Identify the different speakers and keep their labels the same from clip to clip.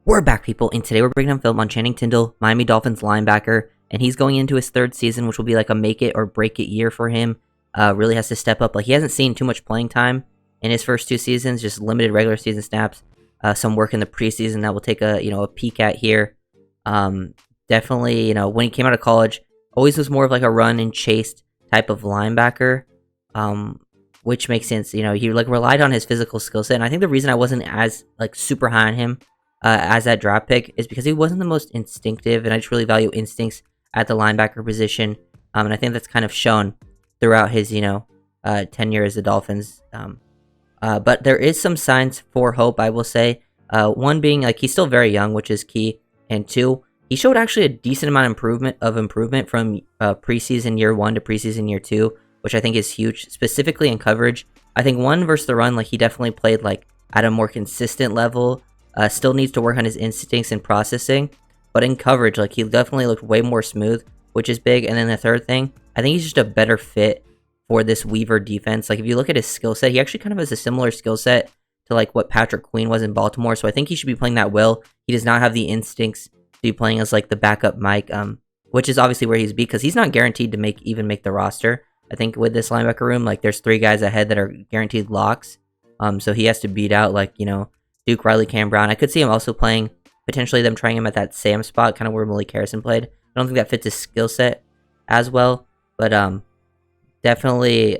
Speaker 1: We're back, people, and today we're breaking down film on Channing Tindall, Miami Dolphins linebacker, and he's going into his third season, which will be like a make it or break it year for him. Really has to step up. Like, he hasn't seen too much playing time in his first two seasons, just limited regular season snaps, some work in the preseason that we'll take a peek at here. Definitely, when he came out of college, always was more of like a run and chase type of linebacker, which makes sense. He relied on his physical skill set, and I think the reason I wasn't as super high on him as that draft pick is because he wasn't the most instinctive, and I just really value instincts at the linebacker position. And I think that's kind of shown throughout his, tenure as the Dolphins. But there is some signs for hope, I will say. One being, he's still very young, which is key. And two, he showed actually a decent amount of improvement from preseason year 1 to preseason year 2, which I think is huge, specifically in coverage. I think one versus the run, he definitely played at a more consistent level. Still needs to work on his instincts and processing, but in coverage, he definitely looked way more smooth, which is big. And then the third thing, I think he's just a better fit for this Weaver defense. If you look at his skill set, he actually kind of has a similar skill set to what Patrick Queen was in Baltimore. So I think he should be playing that well. He does not have the instincts to be playing as the backup Mike, which is obviously where he's because he's not guaranteed to make the roster. I think with this linebacker room, there's 3 guys ahead that are guaranteed locks. So he has to beat out Duke, Riley, Cam Brown. I could see him also playing, potentially them trying him at that Sam spot, kind of where Malik Harrison played. I don't think that fits his skill set as well, but definitely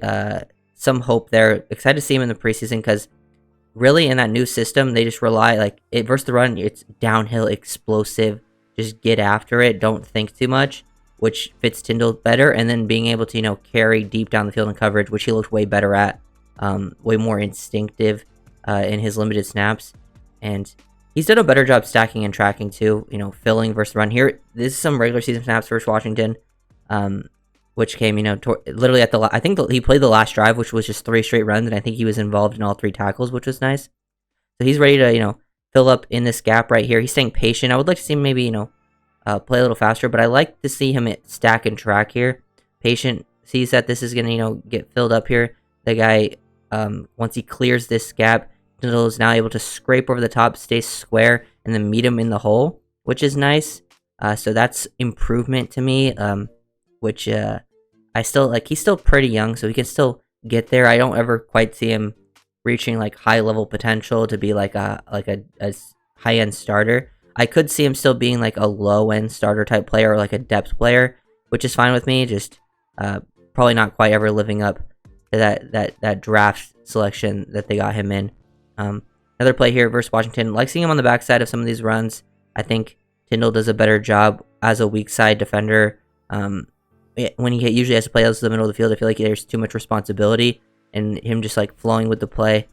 Speaker 1: some hope there. Excited to see him in the preseason because really in that new system, they just rely, it versus the run, it's downhill, explosive, just get after it, don't think too much, which fits Tindall better, and then being able to, carry deep down the field in coverage, which he looked way better at, way more instinctive in his limited snaps, and he's done a better job stacking and tracking too, filling versus run. Here, this is some regular season snaps versus Washington, which came, literally at I think he played the last drive, which was just 3 straight runs, and I think he was involved in all 3 tackles, which was nice. So he's ready to, fill up in this gap right here. He's staying patient. I would like to see him maybe, play a little faster, but I like to see him stack and track here. Patient, sees that this is going to, get filled up here. The guy, once he clears this gap, Tindall is now able to scrape over the top, stay square, and then meet him in the hole, which is nice. So that's improvement to me, which I still he's still pretty young, so he can still get there. I don't ever quite see him reaching high level potential to be a high end starter. I could see him still being a low end starter type player or a depth player, which is fine with me. Just probably not quite ever living up to that draft selection that they got him in. Another play here versus Washington. Seeing him on the backside of some of these runs. I think Tindall does a better job as a weak side defender. When he usually has to play out to the middle of the field, I feel like there's too much responsibility, and him just flowing with the play.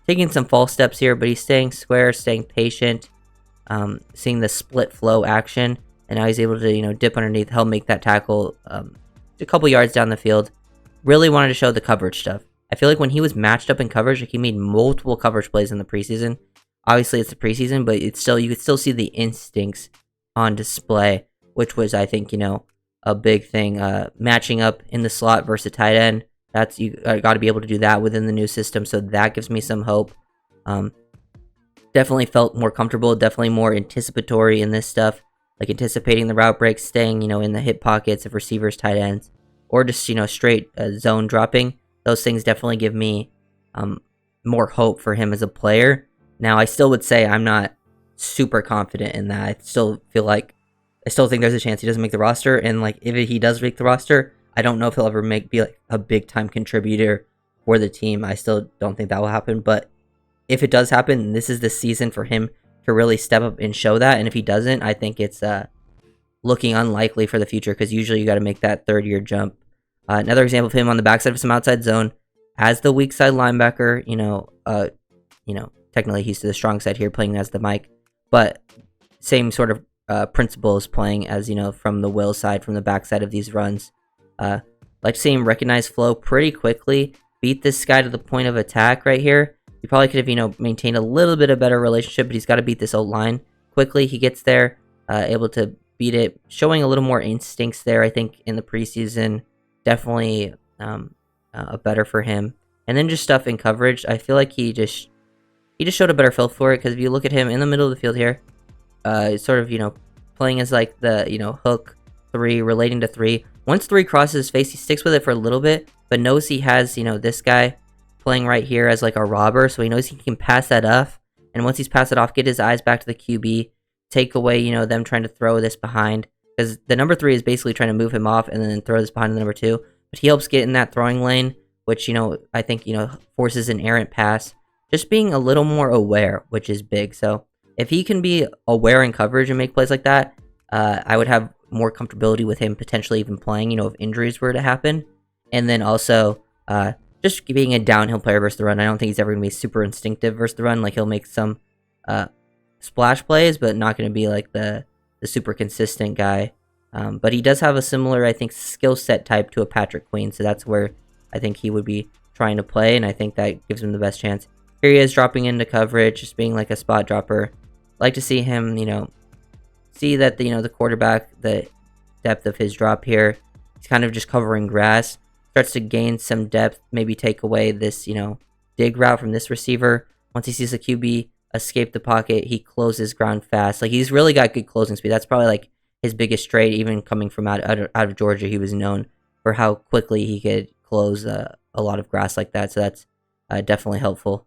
Speaker 1: Taking some false steps here, but he's staying square, staying patient, seeing the split flow action, and now he's able to dip underneath, help make that tackle a couple yards down the field. Really wanted to show the coverage stuff. I feel like when he was matched up in coverage, he made multiple coverage plays in the preseason. Obviously, it's the preseason, but you could still see the instincts on display, which was, I think, a big thing. Matching up in the slot versus tight end. That's you got to be able to do that within the new system, so that gives me some hope. Definitely felt more comfortable, definitely more anticipatory in this stuff, anticipating the route breaks, staying, in the hip pockets of receivers, tight ends, or just, straight zone dropping. Those things definitely give me more hope for him as a player. Now, I still would say I'm not super confident in that. I still think there's a chance he doesn't make the roster, and if he does make the roster, I don't know if he'll ever be a big time contributor for the team. I still don't think that will happen, but if it does happen, this is the season for him to really step up and show that. And if he doesn't, I think it's looking unlikely for the future, because usually you got to make that 3rd-year jump. Another example of him on the backside of some outside zone as the weak side linebacker. Technically he's to the strong side here, playing as the Mike, but same sort of principles playing as from the will side, from the backside of these runs. Like to see him recognize flow pretty quickly, beat this guy to the point of attack right here. He probably could have maintained a little bit of better relationship, but he's got to beat this old line quickly. He gets there, able to beat it, showing a little more instincts there. I think in the preseason, definitely better for him. And then just stuff in coverage, I feel like he just showed a better feel for it, because if you look at him in the middle of the field here, sort of, playing as like the, hook 3, relating to 3. Once 3 crosses his face, he sticks with it for a little bit, but knows he has, this guy playing right here as like a robber, so he knows he can pass that off. And once he's passed it off, get his eyes back to the QB, take away, them trying to throw this behind. Because the number 3 is basically trying to move him off and then throw this behind the number 2. But he helps get in that throwing lane, which, I think, forces an errant pass. Just being a little more aware, which is big. So if he can be aware in coverage and make plays like that, I would have more comfortability with him potentially even playing, if injuries were to happen. And then also, just being a downhill player versus the run. I don't think he's ever going to be super instinctive versus the run. Like, he'll make some splash plays, but not going to be like the super consistent guy. But he does have a similar, I think, skill set type to a Patrick Queen. So that's where I think he would be trying to play. And I think that gives him the best chance. Here he is dropping into coverage, just being like a spot dropper. Like to see him, see that the quarterback, the depth of his drop here, he's kind of just covering grass, starts to gain some depth, maybe take away this, dig route from this receiver. Once he sees the QB escape the pocket, he closes ground fast. Like, he's really got good closing speed. That's probably like his biggest trait, even coming from out of Georgia. He was known for how quickly he could close a lot of grass like that. So that's definitely helpful.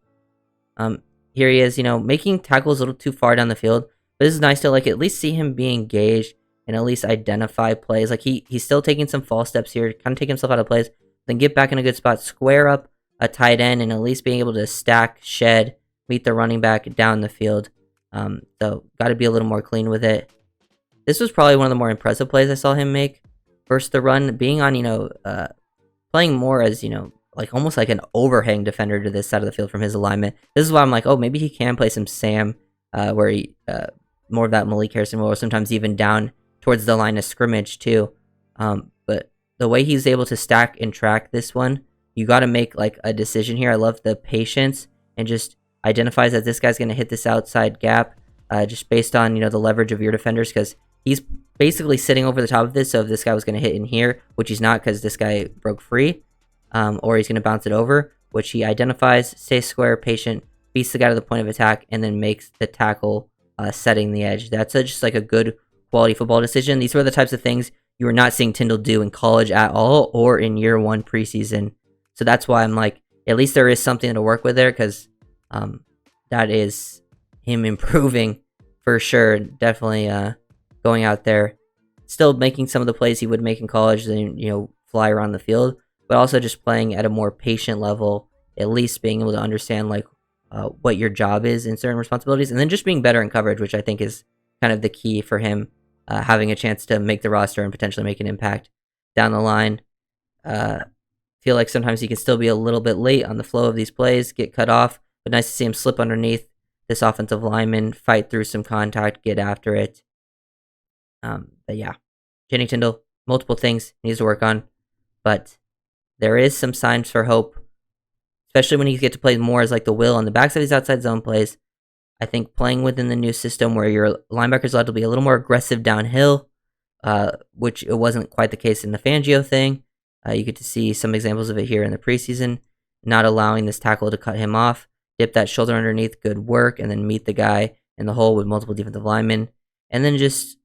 Speaker 1: Here he is, making tackles a little too far down the field. But this is nice to, like, at least see him be engaged and at least identify plays. Like, he's still taking some false steps here, kind of take himself out of plays, then get back in a good spot, square up a tight end, and at least being able to stack, shed, meet the running back down the field. So, got to be a little more clean with it. This was probably one of the more impressive plays I saw him make versus the run, being on, playing more as, like almost like an overhang defender to this side of the field from his alignment. This is why I'm like, oh, maybe he can play some Sam, where he, more of that Malik Harrison role, or sometimes even down towards the line of scrimmage too. But the way he's able to stack and track this one, you got to make like a decision here. I love the patience and just identifies that this guy's going to hit this outside gap, just based on, the leverage of your defenders, because he's basically sitting over the top of this. So if this guy was going to hit in here, which he's not because this guy broke free, or he's going to bounce it over, which he identifies, stays square, patient, beats the guy to the point of attack, and then makes the tackle, setting the edge. That's just like a good quality football decision. These were the types of things you were not seeing Tindall do in college at all or in year 1 preseason. So that's why I'm like, at least there is something to work with there, because that is him improving for sure. Definitely going out there, still making some of the plays he would make in college, then, fly around the field, but also just playing at a more patient level, at least being able to understand like what your job is in certain responsibilities, and then just being better in coverage, which I think is kind of the key for him, having a chance to make the roster and potentially make an impact down the line. Feel like sometimes he can still be a little bit late on the flow of these plays, get cut off, but nice to see him slip underneath this offensive lineman, fight through some contact, get after it. But yeah, Channing Tindall, multiple things he needs to work on, but there is some signs for hope, especially when you get to play more as like the will on the backside of these outside zone plays. I think playing within the new system where your linebacker's allowed to be a little more aggressive downhill, which it wasn't quite the case in the Fangio thing. You get to see some examples of it here in the preseason, not allowing this tackle to cut him off, dip that shoulder underneath, good work, and then meet the guy in the hole with multiple defensive linemen. And then just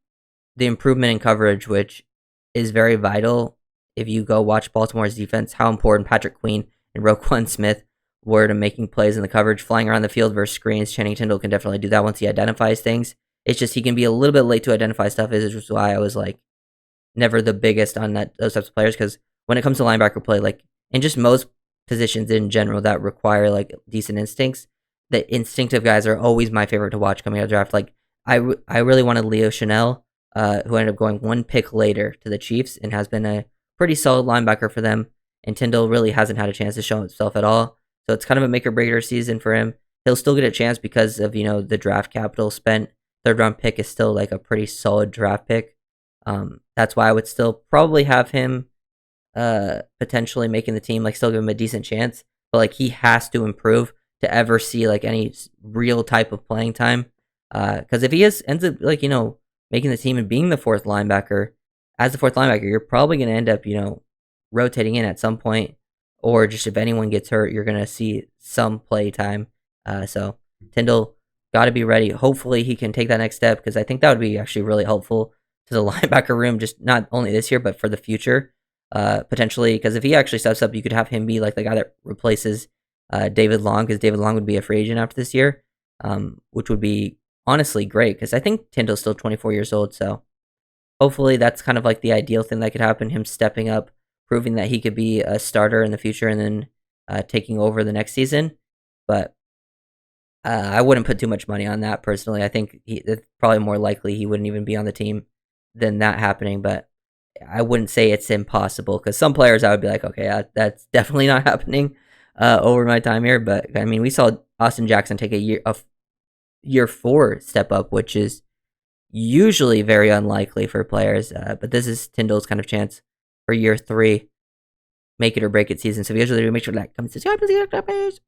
Speaker 1: the improvement in coverage, which is very vital. If you go watch Baltimore's defense, how important Patrick Queen and Roquan Smith were to making plays in the coverage, flying around the field versus screens. Channing Tindall can definitely do that once he identifies things. It's just he can be a little bit late to identify stuff, which is why I was like never the biggest on those types of players, because when it comes to linebacker play, like, and just most positions in general that require like decent instincts, the instinctive guys are always my favorite to watch coming out of the draft. Like, I really wanted Leo Chanel, who ended up going 1 pick later to the Chiefs and has been a pretty solid linebacker for them. And Tindall really hasn't had a chance to show himself at all. So it's kind of a make or breaker season for him. He'll still get a chance because of, the draft capital spent. 3rd round pick is still like a pretty solid draft pick. That's why I would still probably have him potentially making the team, like still give him a decent chance. But like he has to improve to ever see like any real type of playing time. Because if he ends up like, making the team and being the 4th linebacker, as the 4th linebacker, you're probably going to end up, rotating in at some point. Or just if anyone gets hurt, you're going to see some play time. So Tindall, got to be ready. Hopefully, he can take that next step because I think that would be actually really helpful to the linebacker room, just not only this year but for the future, potentially. Because if he actually steps up, you could have him be like the guy that replaces David Long, because David Long would be a free agent after this year, which would be honestly great because I think Tindall's still 24 years old. So hopefully, that's kind of like the ideal thing that could happen. Him stepping up, proving that he could be a starter in the future, and then taking over the next season. But I wouldn't put too much money on that personally. I think it's probably more likely he wouldn't even be on the team than that happening. But I wouldn't say it's impossible because some players I would be like, okay, that's definitely not happening over my time here. But I mean, we saw Austin Jackson take a year 4 step up, which is usually very unlikely for players. But this is Tindall's kind of chance for year 3, make it or break it season. So if you guys really make sure to like, comment, subscribe, please.